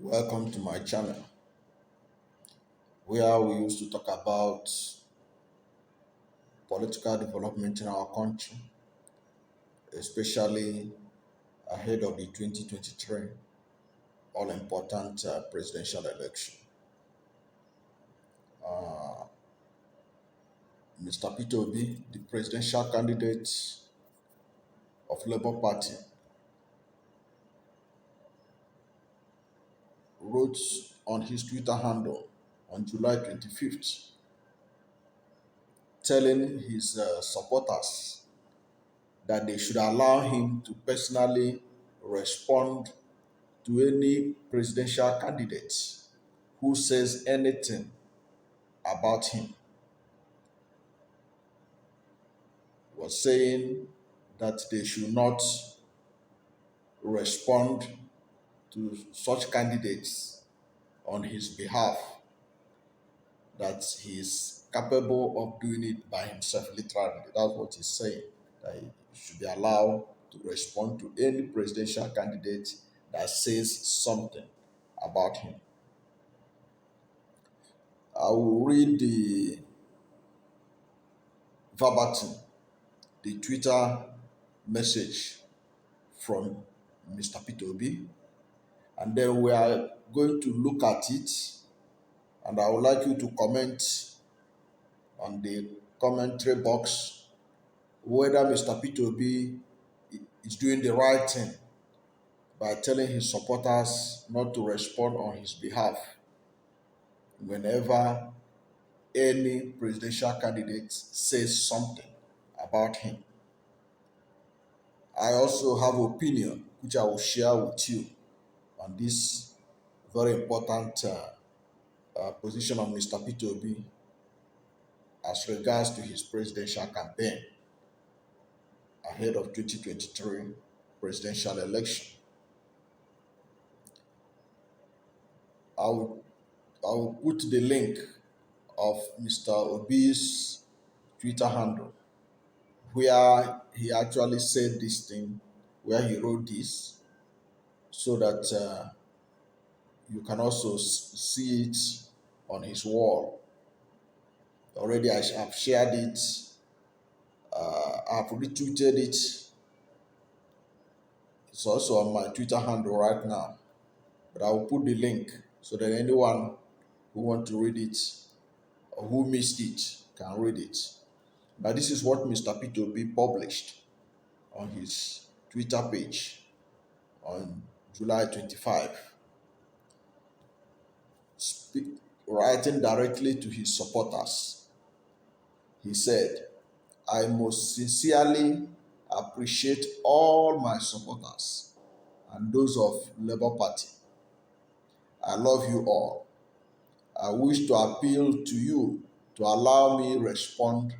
Welcome to my channel where we used to talk about political development in our country, especially ahead of the 2023 all important presidential election. Uh, Mr. Peterobi, the presidential candidate of Labour Party, wrote on his Twitter handle on July 25th, telling his supporters that they should allow him to personally respond to any presidential candidate who says anything about him. Was saying that they should not respond to such candidates on his behalf, that he is capable of doing it by himself, literally. That's what he's saying, that he should be allowed to respond to any presidential candidate that says something about him. I will read the verbatim, the Twitter message from Mr. Peterobi, and then we are going to look at it, and I would like you to comment on the commentary box whether Mr. Peterobi is doing the right thing by telling his supporters not to respond on his behalf whenever any presidential candidate says something about him. I also have opinion which I will share with you on this very important position of Mr. Peterobi as regards to his presidential campaign ahead of 2023 presidential election. I will, I will put the link of Mr. Obi's Twitter handle where he actually said this thing, where he wrote this, so that you can also see it on his wall. Already I have shared it, I've retweeted it. It's also on my Twitter handle right now, but I will put the link so that anyone who want to read it or who missed it can read it. But this is what Mr. Peterobi published on his Twitter page on July 25, writing directly to his supporters. He said, "I most sincerely appreciate all my supporters and those of Labour Party. I love you all. I wish to appeal to you to allow me respond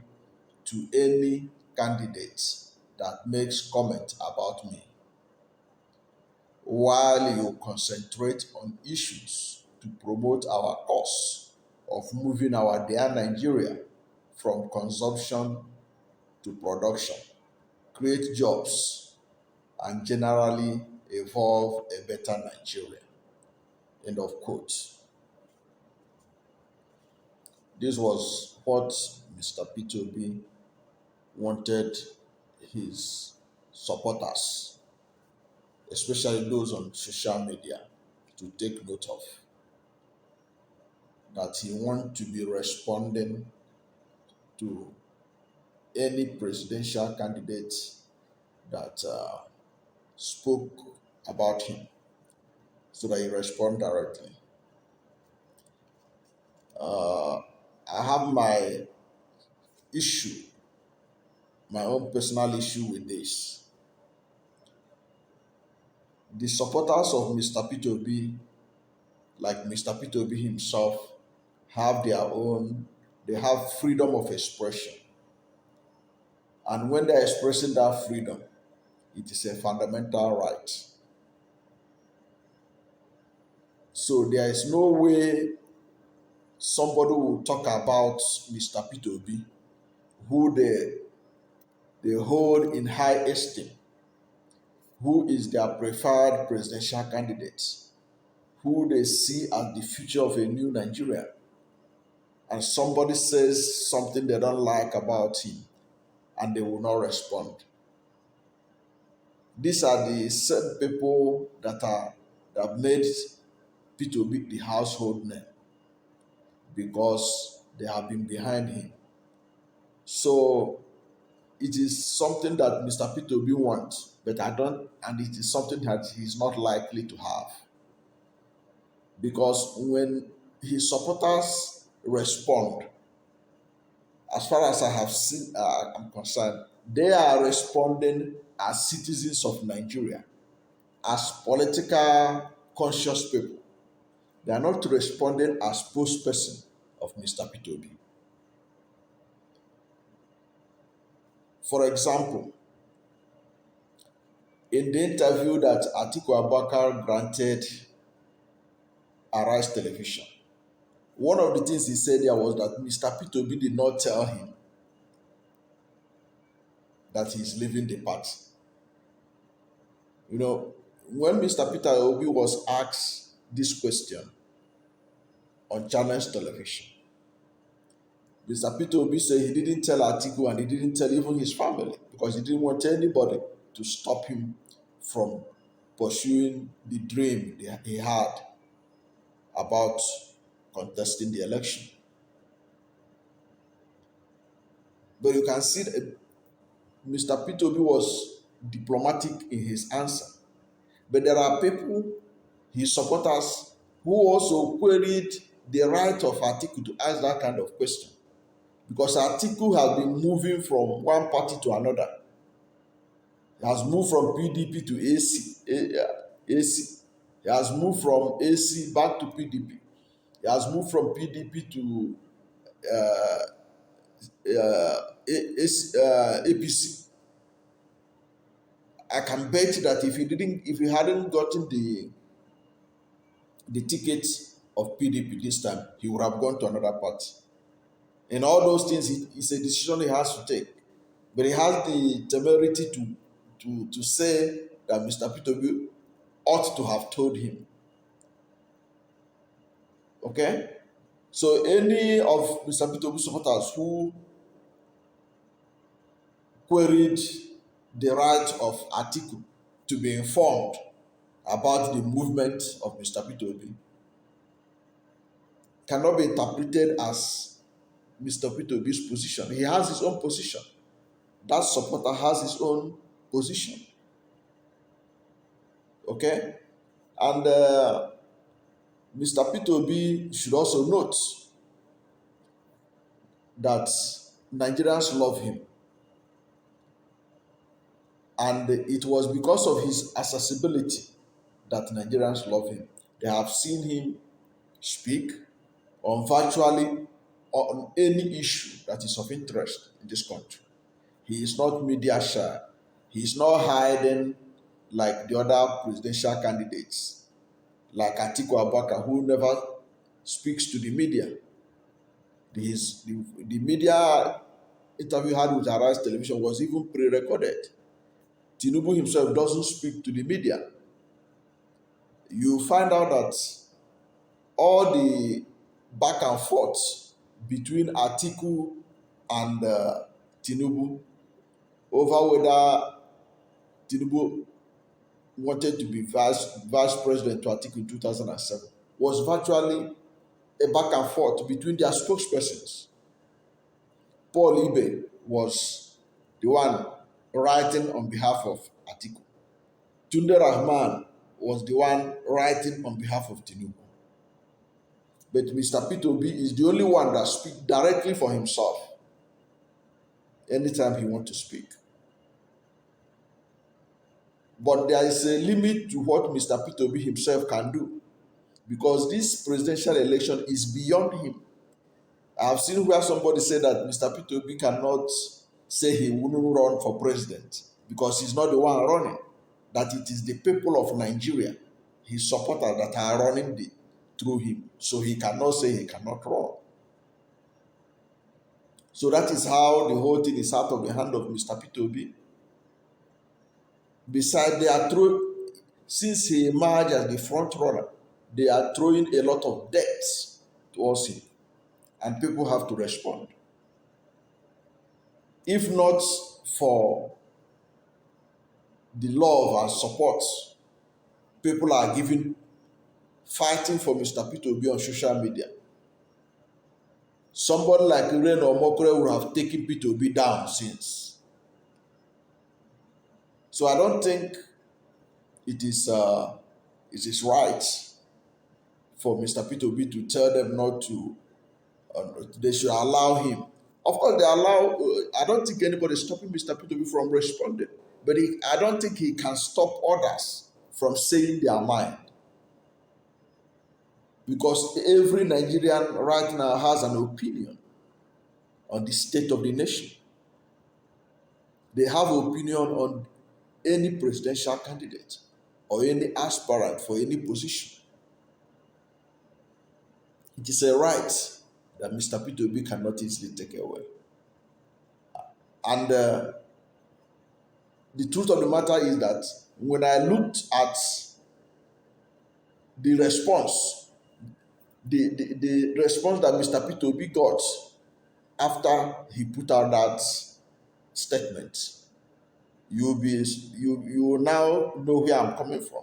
to any candidate that makes comment about me, while you concentrate on issues to promote our cause of moving our dear Nigeria from consumption to production, create jobs, and generally evolve a better Nigeria." End of quote. This was what Mr. Peterobi wanted his supporters, especially those on social media, to take note of. That he wants to be responding to any presidential candidate that spoke about him, so that he respond directly. I have my issue, my own personal issue with this. The supporters of Mr. Peterobi, like Mr. Peterobi himself, have their own, they have freedom of expression. And when they're expressing that freedom, it is a fundamental right. So there is no way somebody will talk about Mr. Peterobi, who they hold in high esteem, who is their preferred presidential candidate, who they see as the future of a new Nigeria, and somebody says something they don't like about him, and they will not respond. These are the same people that made P2B the household name because they have been behind him. So it is something that Mr. P2B wants, but I don't, and it is something that he's not likely to have. Because when his supporters respond, as far as I have seen, I'm concerned, they are responding as citizens of Nigeria, as political conscious people. They are not responding as spokesperson of Mr. P2B. For example, in the interview that Atiku Abubakar granted Arise Television, one of the things he said there was that Mr. P2B did not tell him that he's leaving the party. You know, when Mr. Peter Obi was asked this question on Challenge Television, Mr. Peter Obi said he didn't tell Atiku and he didn't tell even his family because he didn't want anybody to stop him from pursuing the dream he had about contesting the election. But you can see that Mr. Peter Obi was diplomatic in his answer. But there are people, his supporters, who also queried the right of Atiku to ask that kind of question. Because Atiku has been moving from one party to another. He has moved from PDP to AC. He has moved from AC back to PDP. He has moved from PDP to APC. I can bet that if he hadn't gotten the ticket of PDP this time, he would have gone to another party. In all those things, it's a decision he has to take. But he has the temerity to say that Mr. P2B ought to have told him. Okay? So any of Mr. P2B supporters who queried the right of Atiku to be informed about the movement of Mr. P2B cannot be interpreted as Mr. P2B's position. He has his own position. That supporter has his own position. Okay? And Mr. P2B should also note that Nigerians love him. And it was because of his accessibility that Nigerians love him. They have seen him speak on virtually on any issue that is of interest in this country. He is not media shy. He is not hiding like the other presidential candidates, like Atiku Abubakar, who never speaks to the media. The media interview had with Arise Television was even pre-recorded. Tinubu himself doesn't speak to the media. You find out that all the back and forth between Atiku and Tinubu over whether Tinubu wanted to be vice president to Atiku in 2007 was virtually a back and forth between their spokespersons. Paul Ibe was the one writing on behalf of Atiku. Tunde Rahman was the one writing on behalf of Tinubu. But Mr. P2B is the only one that speaks directly for himself anytime he wants to speak. But there is a limit to what Mr. P2B himself can do because this presidential election is beyond him. I have seen where somebody said that Mr. P2B cannot say he wouldn't run for president because he's not the one running, that it is the people of Nigeria, his supporters, that are running through him. So he cannot say he cannot run. So that is how the whole thing is out of the hand of Mr. P2B. Besides, since he emerged as the front runner, they are throwing a lot of debt towards him, and people have to respond. If not for the love and support people are giving, fighting for Mr. Peter on social media, somebody like Ren or Mokore would have taken Peter down since. So I don't think it is right for Mr. Peter to tell them not to. They should allow him. Of course, they allow. I don't think anybody is stopping Mr. Peter from responding, but I don't think he can stop others from saying their mind, because every Nigerian right now has an opinion on the state of the nation. They have opinion on any presidential candidate or any aspirant for any position. It is a right that Mr. Peter cannot easily take away. And the truth of the matter is that when I looked at the response, the response that Mr. Peter got after he put out that statement, you will now know where I'm coming from.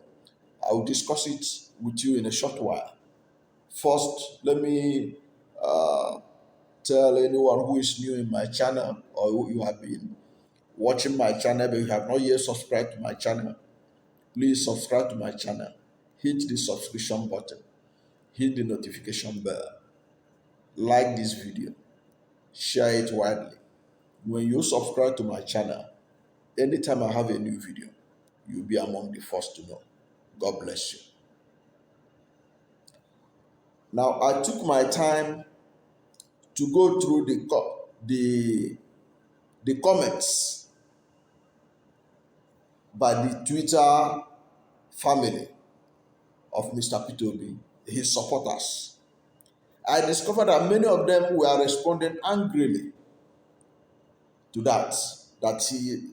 I will discuss it with you in a short while. First, let me uh, tell anyone who is new in my channel, or who you have been watching my channel but you have not yet subscribed to my channel, please subscribe to my channel. Hit the subscription button, hit the notification bell, like this video, share it widely. When you subscribe to my channel, anytime I have a new video, you'll be among the first to know. God bless you. Now, I took my time to go through the comments by the Twitter family of Mr. Peter, his supporters. I discovered that many of them were responding angrily to that he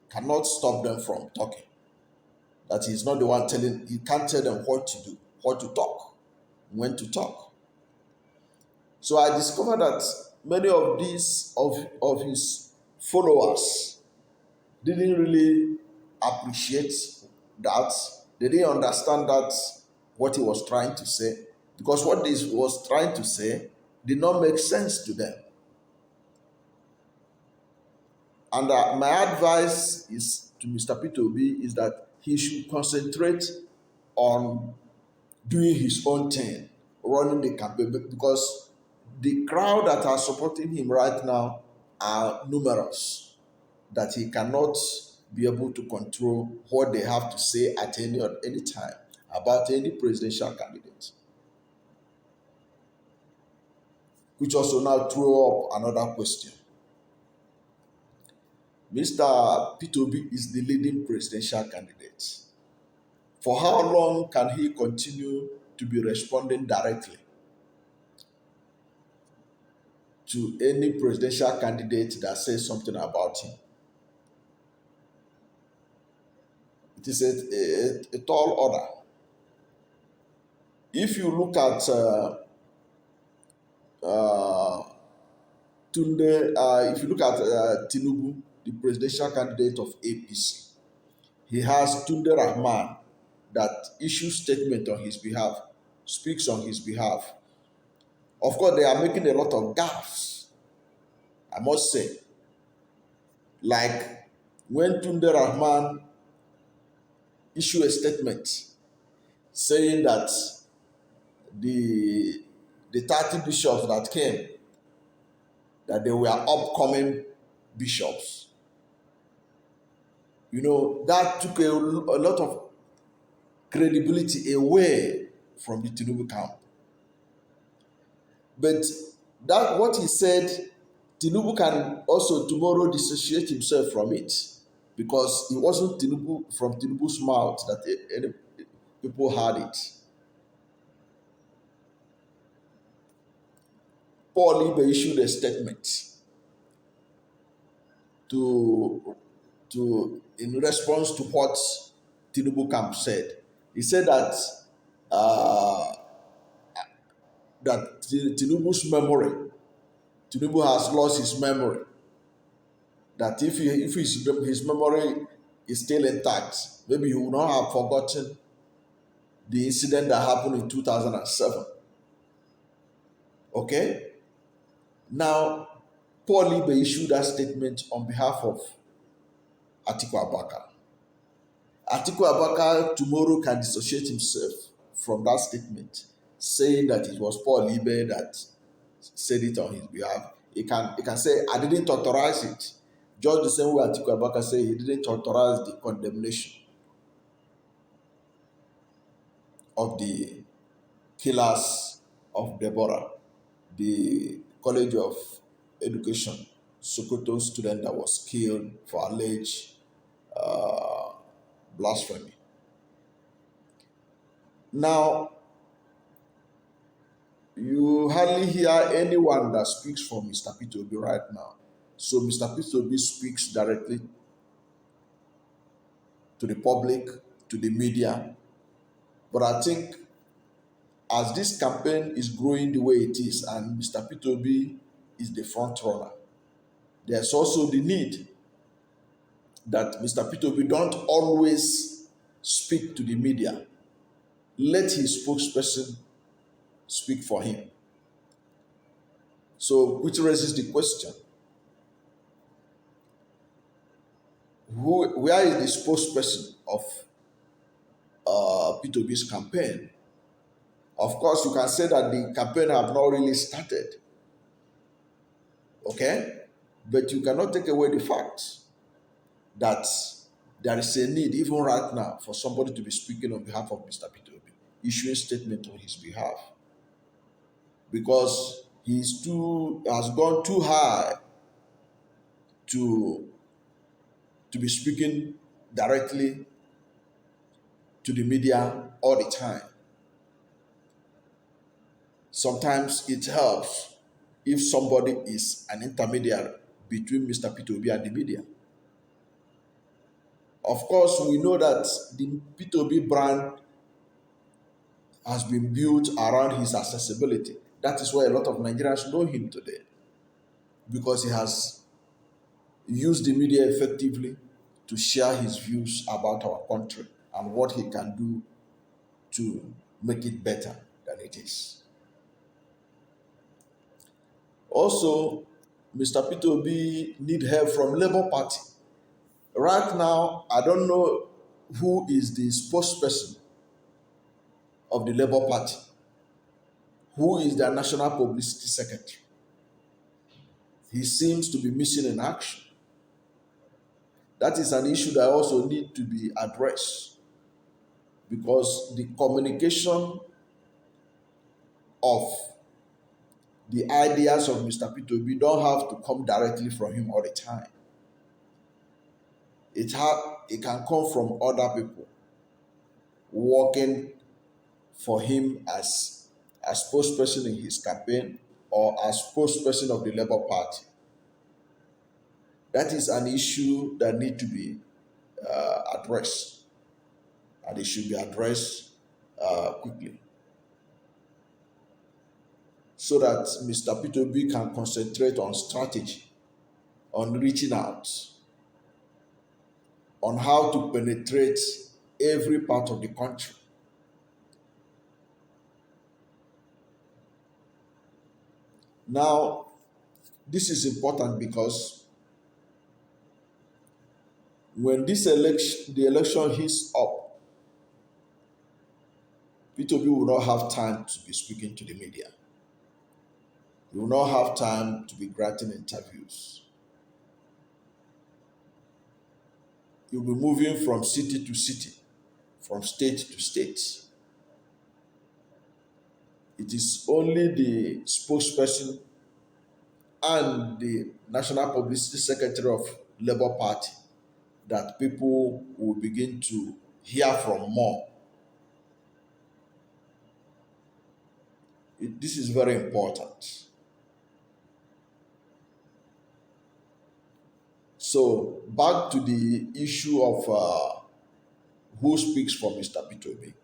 cannot stop them from talking, that he's not the one telling, he can't tell them what to do, what to talk, when to talk. So I discovered that many of of his followers didn't really appreciate that. They didn't understand that what he was trying to say, because what he was trying to say did not make sense to them. And my advice is to Mr. Peter is that he should concentrate on doing his own thing, running the campaign, because the crowd that are supporting him right now are numerous, that he cannot be able to control what they have to say at any time about any presidential candidate. Which also now throw up another question. Mr. Peter is the leading presidential candidate. For how long can he continue to be responding directly to any presidential candidate that says something about him? It is a tall order. If you look at uh, if you look at Tinubu, the presidential candidate of APC, he has Tunde Rahman that issues statement on his behalf, speaks on his behalf. Of course, they are making a lot of gaffes, I must say. Like when Tunde Rahman issued a statement saying that the 30 bishops that came, that they were upcoming bishops. You know, that took a lot of credibility away from the Tinubu camp. But that what he said, Tinubu can also tomorrow dissociate himself from it, because it wasn't from Tinubu's mouth that any people heard it. Paul Libe issued a statement to in response to what Tinubu camp said. He said that uh, that Tinubu has lost his memory. That if his memory is still intact, maybe he will not have forgotten the incident that happened in 2007. Okay? Now, Paul Libe issued that statement on behalf of Atiku Abubakar. Atiku Abubakar tomorrow can dissociate himself from that statement, saying that it was Paul Libe that said it on his behalf. He can say, I didn't authorize it. Just the same way Atiku Abubakar said he didn't authorize the condemnation of the killers of Deborah, the College of Education, Sokoto student that was killed for alleged uh, blasphemy. Now, you hardly hear anyone that speaks for Mr. Peterobi right now. So Mr. Peterobi speaks directly to the public, to the media. But I think as this campaign is growing the way it is, and Mr. Peterobi is the front runner, there's also the need that Mr. Peterobi don't always speak to the media. Let his spokesperson speak for him. So, which raises the question: where is the spokesperson of Peterobi's campaign? Of course, you can say that the campaign have not really started, okay? But you cannot take away the fact that there is a need, even right now, for somebody to be speaking on behalf of Mr. Peterobi, issuing statement on his behalf, because has gone too high to be speaking directly to the media all the time. Sometimes it helps if somebody is an intermediary between Mr. Peterobi and the media. Of course, we know that the Peterobi brand has been built around his accessibility. That is why a lot of Nigerians know him today, because he has used the media effectively to share his views about our country and what he can do to make it better than it is. Also, Mr. Peterobi need help from Labour Party. Right now, I don't know who is the spokesperson of the Labour Party, who is their national publicity secretary. He seems to be missing in action. That is an issue that also need to be addressed, because the communication of the ideas of Mr. Peterobi don't have to come directly from him all the time. It can come from other people working for him as a spokesperson in his campaign or as spokesperson of the Labour Party. That is an issue that need to be addressed, and it should be addressed quickly, so that Mr. Peterobi can concentrate on strategy, on reaching out, on how to penetrate every part of the country. Now, this is important because when the election heats up, Peterobi will not have time to be speaking to the media. He will not have time to be granting interviews. He will be moving from city to city, from state to state. It is only the spokesperson and the national publicity secretary of Labour Party that people will begin to hear from more. This is very important. So back to the issue of who speaks for Mr. Peterobi.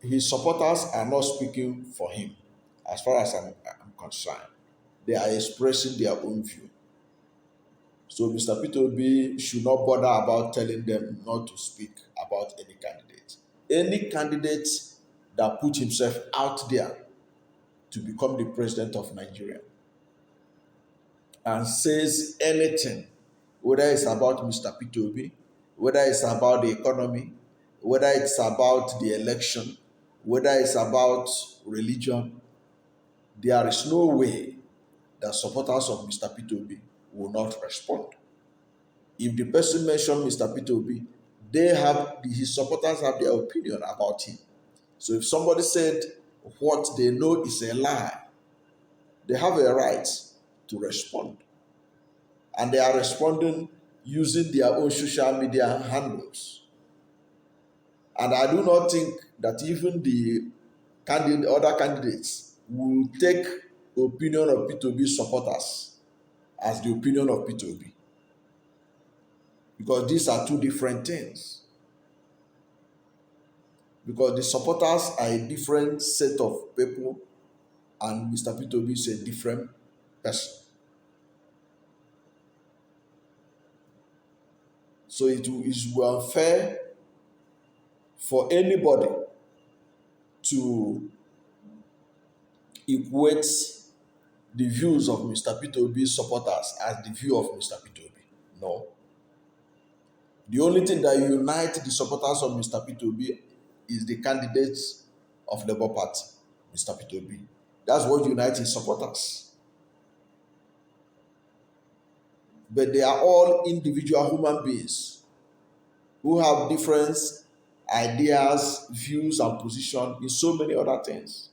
his supporters are not speaking for him, as far as I'm concerned. They are expressing their own view. So Mr. Peter should not bother about telling them not to speak about any candidate. Any candidate that put himself out there to become the president of Nigeria and says anything, whether it's about Mr. Peter, whether it's about the economy, whether it's about the election, whether it's about religion, there is no way that supporters of Mr. Peter will not respond. If the person mentioned Mr. Peter, his supporters have their opinion about him. So if somebody said what they know is a lie, they have a right to respond. And they are responding using their own social media handles. And I do not think that even the other candidates will take opinion of P2B supporters as the opinion of P2B, because these are two different things. Because the supporters are a different set of people, and Mr. P2B is a different person. So it is unfair for anybody to equate the views of Mr. P2B's supporters as the view of Mr. P2B. No. The only thing that unites the supporters of Mr. P2B is the candidates of Labour Party, Mr. P2B. That's what unites his supporters. But they are all individual human beings who have different ideas, views, and positions in so many other things.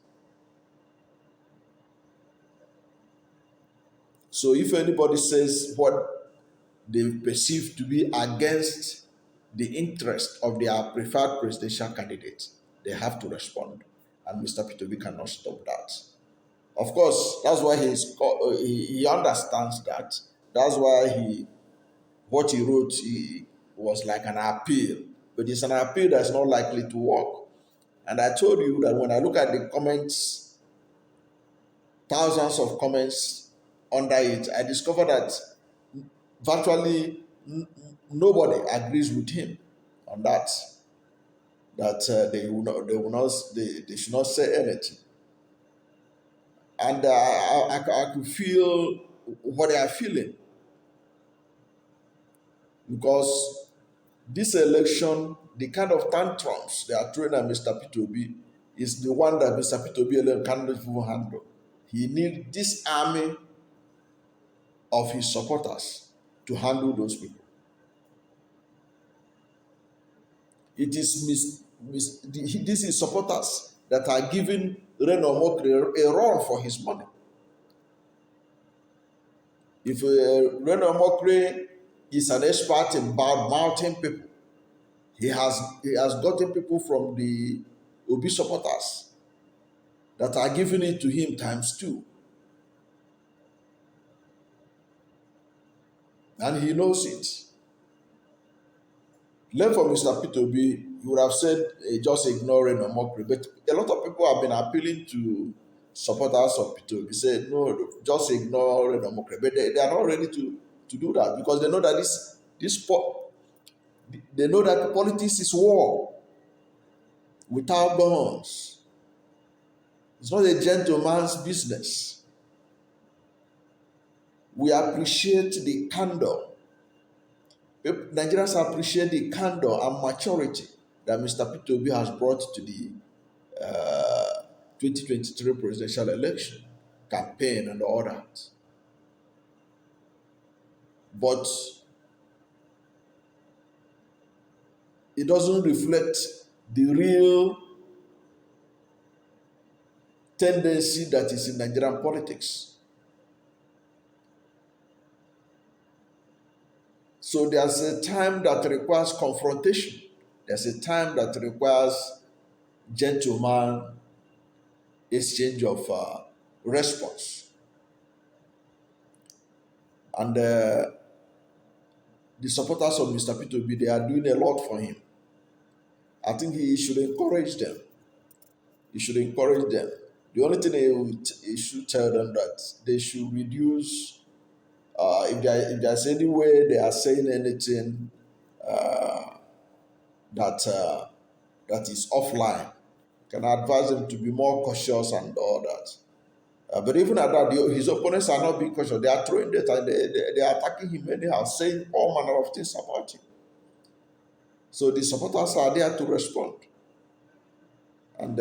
So if anybody says what they perceive to be against the interest of their preferred presidential candidate, they have to respond. And Mr. P2B cannot stop that. Of course, that's why he understands that. That's why what he wrote was like an appeal. But it's an appeal that's not likely to work. And I told you that when I look at the comments, thousands of comments under it, I discovered that virtually nobody agrees with him on that. That they should not say anything. And I could feel what they are feeling, because this election, the kind of tantrums they are throwing at Mr. P2B is the one that Mr. P2B alone cannot even handle. He needs this army of his supporters to handle those people. It is this is supporters that are giving Reno Mokri a run for his money. If Reno Mokri is an expert in bad mouthing people, he has gotten people from the Obi supporters that are giving it to him times two. And he knows it. Left for Mr. P2B, he would have said just ignore Reno Mokri. But a lot of people have been appealing to supporters of P2B, said no, just ignore Reno Mokri. But they are not ready to do that, because they know that they know that politics is war without bonds. It's not a gentleman's business. We appreciate the candor. Nigerians appreciate the candor and maturity that Mr. P2B has brought to the 2023 presidential election campaign and all that. But it doesn't reflect the real tendency that is in Nigerian politics. So there's a time that requires confrontation. There's a time that requires gentleman exchange of response. And the supporters of Mr. P2B, they are doing a lot for him. I think he should encourage them He should encourage them. The only thing he should tell them that they should reduce. If there's any way they are saying anything that that is offline, can advise them to be more cautious and all that. But even at that, his opponents are not being cautious. They are throwing data. They are attacking him anyhow, saying all manner of things about him. So the supporters are there to respond. And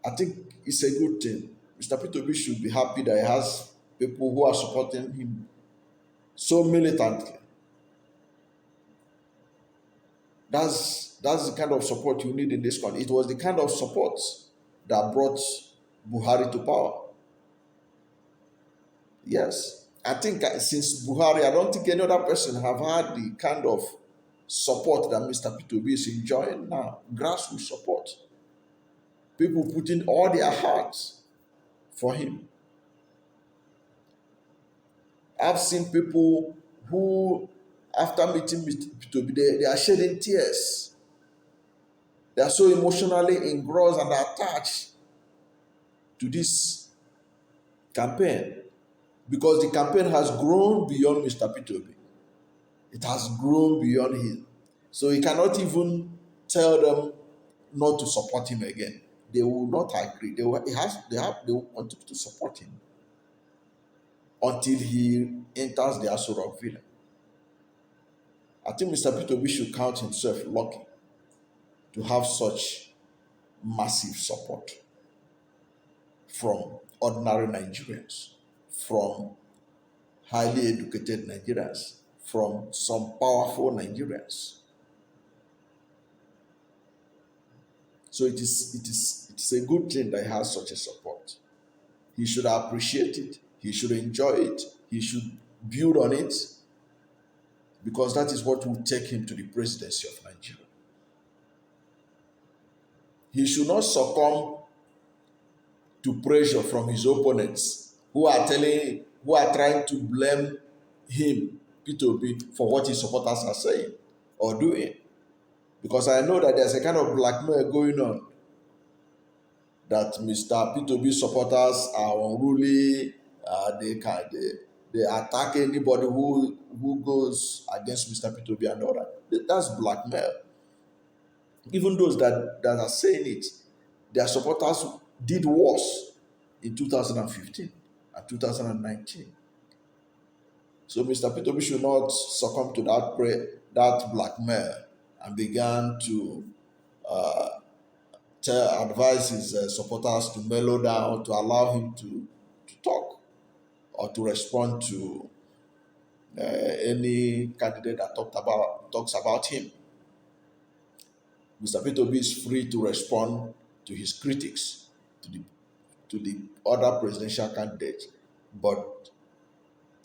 I think it's a good thing. Mr. Peter should be happy that he has people who are supporting him so militantly. That's the kind of support you need in this country. It was the kind of support that brought Buhari to power. Yes. I think since Buhari, I don't think any other person have had the kind of support that Mr. P2B is enjoying now. Grassroots support. People putting all their hearts for him. I've seen people who, after meeting Mr. P2B, they are shedding tears. They are so emotionally engrossed and attached to this campaign because the campaign has grown beyond Mr. P2B. It has grown beyond him. So he cannot even tell them not to support him again. They will not agree. They will continue to support him until he enters the Aso Rock Villa. I think Mr. P2B should count himself lucky to have such massive support from ordinary Nigerians, from highly educated Nigerians, from some powerful Nigerians. So it is a good thing that he has such a support. He should appreciate it. He should enjoy it. He should build on it because that is what will take him to the presidency of Nigeria. He should not succumb to pressure from his opponents who are trying to blame him, P2B, for what his supporters are saying or doing. Because I know that there's a kind of blackmail going on that Mr. P2B supporters are unruly. They attack anybody who goes against Mr. P2B and all that. That's blackmail. Even those that are saying it, their supporters did worse in 2015 and 2019. So Mr. P2B should not succumb to that blackmail and began to advise his supporters to mellow down, to allow him to talk or to respond to any candidate that talks about him. Mr. P2B is free to respond to his critics, to the other presidential candidates, but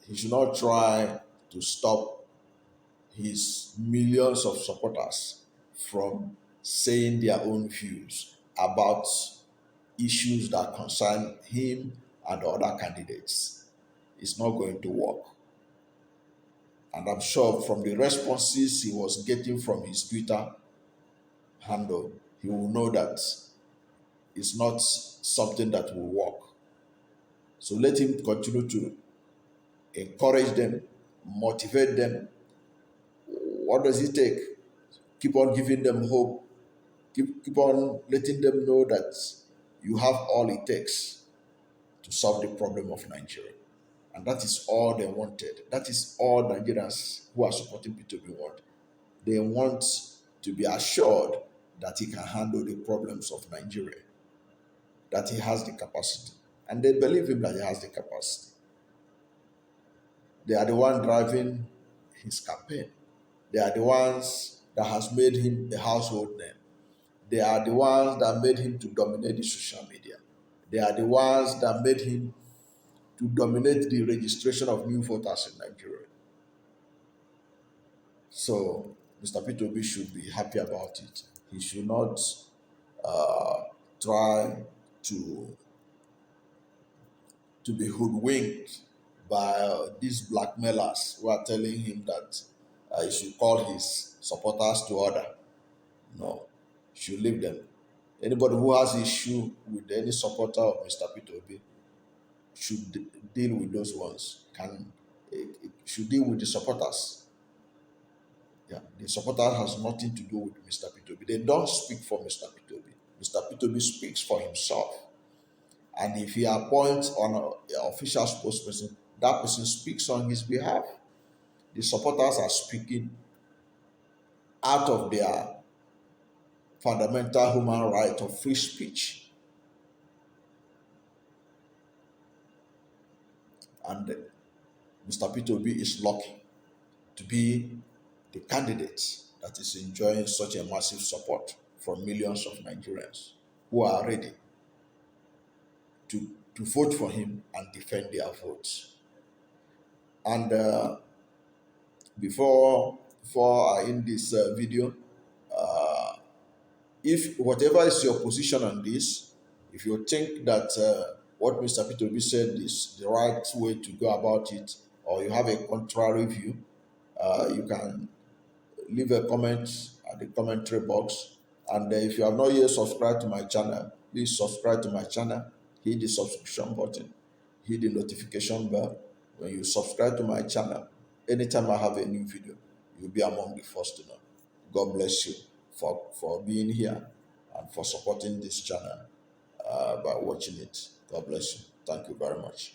he should not try to stop his millions of supporters from saying their own views about issues that concern him and other candidates. It's not going to work. And I'm sure from the responses he was getting from his Twitter handle, he will know that it's not something that will work. So let him continue to encourage them, motivate them. What does it take? Keep on giving them hope. Keep on letting them know that you have all it takes to solve the problem of Nigeria. And that is all they wanted. That is all Nigerians who are supporting P2B want. They want to be assured that he can handle the problems of Nigeria, that he has the capacity. And they believe him that he has the capacity. They are the one driving his campaign. They are the ones that has made him a household name. They are the ones that made him to dominate the social media. They are the ones that made him to dominate the registration of new voters in Nigeria. So Mr. P2B should be happy about it. He should not try to be hoodwinked by these blackmailers who are telling him that he should call his supporters to order. No, he should leave them. Anybody who has issue with any supporter of Mr. Peterobi should deal with those ones. Should deal with the supporters. Yeah, the supporter has nothing to do with Mr. Peterobi. They don't speak for Mr. Peterobi. Mr. Peterobi speaks for himself. And if he appoints on an official spokesperson, that person speaks on his behalf. The supporters are speaking out of their fundamental human right of free speech. And Mr. Peterobi is lucky to be the candidate that is enjoying such a massive support from millions of Nigerians who are ready to vote for him and defend their votes. And before I end this video, if whatever is your position on this, if you think that what Mr. Peter said is the right way to go about it, or you have a contrary view, you can leave a comment at the commentary box. And if you have not yet subscribed to my channel, please subscribe to my channel, hit the subscription button, hit the notification bell. When you subscribe to my channel, anytime I have a new video, you'll be among the first to know. God bless you for being here and for supporting this channel by watching it. God bless you. Thank you very much.